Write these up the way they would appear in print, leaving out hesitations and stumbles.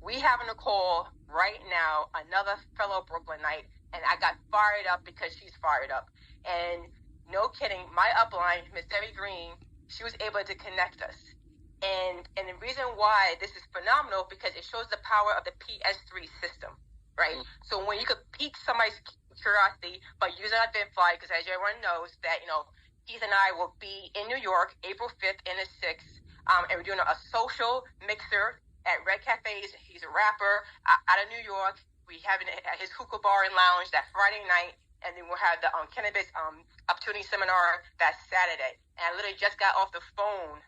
We having a call right now, another fellow Brooklynite, and I got fired up because she's fired up. And no kidding, my upline, Miss Debbie Green, she was able to connect us. And the reason why this is phenomenal, because it shows the power of the PS3 system, right? So when you could pique somebody's curiosity by using an event flyer, because as everyone knows that, Keith and I will be in New York, April 5th and the 6th, and we're doing a social mixer at Red Cafes. He's a rapper out of New York. We have it at his hookah bar and lounge that Friday night, and then we'll have the cannabis opportunity seminar that Saturday. And I literally just got off the phone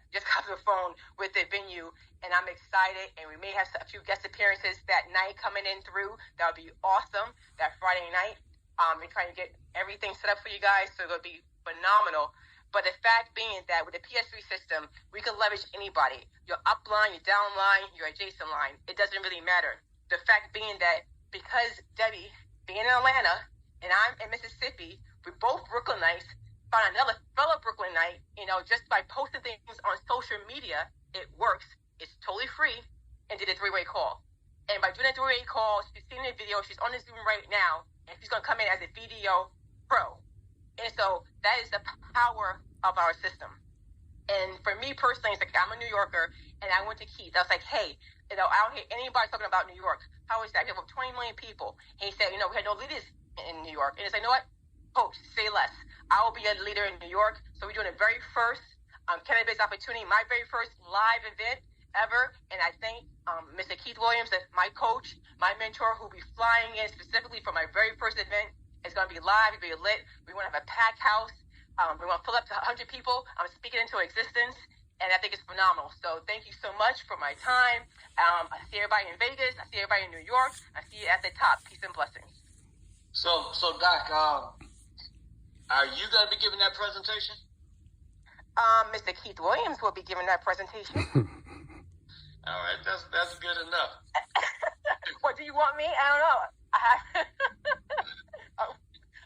with the venue, and I'm excited. And we may have a few guest appearances that night coming in through. That would be awesome, that Friday night. We're trying to get everything set up for you guys, so it'll be phenomenal. But the fact being that with the PS3 system, we can leverage anybody. Your upline, your downline, your adjacent line. It doesn't really matter. The fact being that because Debbie, being in Atlanta, and I'm in Mississippi, we're both Brooklynites, found another fellow Brooklynite, just by posting things on social media, it works. It's totally free, and did a three-way call. And by doing a three-way call, she's seen the video, she's on the Zoom right now, and she's going to come in as a video pro. And so that is the power of our system. And for me personally, it's like I'm a New Yorker, and I went to Keith. I was like, hey, I don't hear anybody talking about New York. How is that? We have over 20 million people. And he said, we had no leaders in New York. And it's like, you know what? Coach, say less. I will be a leader in New York. So we're doing the very first cannabis opportunity, my very first live event ever. And I thank Mr. Keith Williams, my coach, my mentor, who will be flying in specifically for my very first event. It's going to be live. It's going to be lit. We want to have a packed house. We want to fill up to 100 people. I'm speaking into existence, and I think it's phenomenal. So thank you so much for my time. I see everybody in Vegas. I see everybody in New York. I see you at the top. Peace and blessings. So Doc, are you going to be giving that presentation? Mr. Keith Williams will be giving that presentation. All right, that's good enough. What do you want me? I don't know.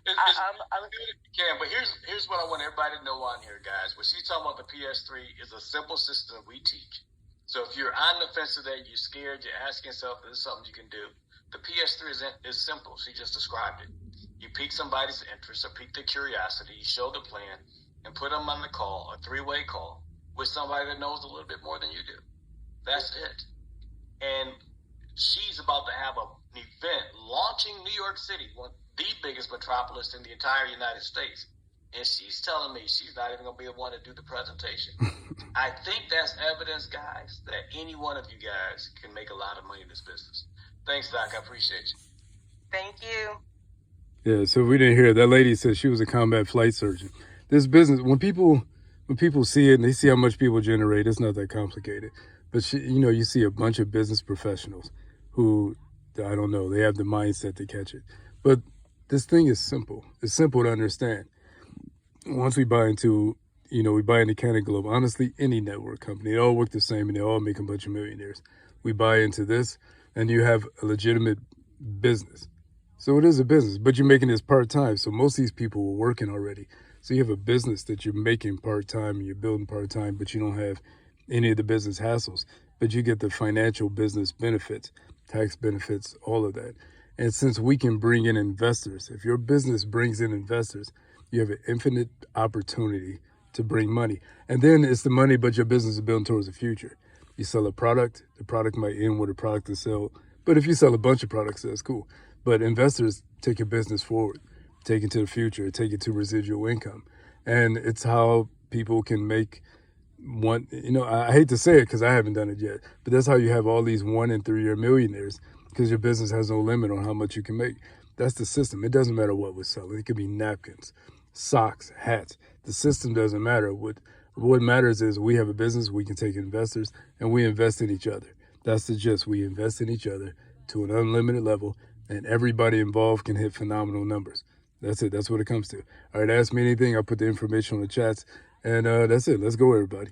It's good if you can, but here's what I want everybody to know on here, guys. What she's talking about, the PS3 is a simple system we teach. So if you're on the fence today, you're scared, you're asking yourself, is this something you can do? The PS3 is simple. She just described it. You pique somebody's interest or pique their curiosity, you show the plan, and put them on the call, a three-way call, with somebody that knows a little bit more than you do. That's it. And she's about to have an event launching New York City, the biggest metropolis in the entire United States. And she's telling me she's not even going to be the one to do the presentation. I think that's evidence, guys, that any one of you guys can make a lot of money in this business. Thanks, Doc. I appreciate you. Thank you. Yeah, so we didn't hear. That lady said she was a combat flight surgeon. This business, when people see it and they see how much people generate, it's not that complicated. But you see a bunch of business professionals who, I don't know, they have the mindset to catch it. But this thing is simple. It's simple to understand. Once we buy into, Canada Globe, honestly, any network company, they all work the same and they all make a bunch of millionaires. We buy into this and you have a legitimate business. So it is a business, but you're making this part-time. So most of these people were working already. So you have a business that you're making part-time and you're building part-time, but you don't have any of the business hassles. But you get the financial business benefits, tax benefits, all of that. And since we can bring in investors, if your business brings in investors, you have an infinite opportunity to bring money. And then it's the money, but your business is building towards the future. You sell a product, the product might end with a product to sell. But if you sell a bunch of products, that's cool. But investors take your business forward, take it to the future, take it to residual income. And it's how people can make one, I hate to say it because I haven't done it yet, but that's how you have all these 1 and 3 year millionaires, because your business has no limit on how much you can make. That's the system. It doesn't matter what we're selling. It could be napkins, socks, hats. The system doesn't matter. What matters is we have a business, we can take investors, and we invest in each other. That's the gist. We invest in each other to an unlimited level, and everybody involved can hit phenomenal numbers. That's it. That's what it comes to. All right, ask me anything. I'll put the information on the chats, and that's it. Let's go, everybody.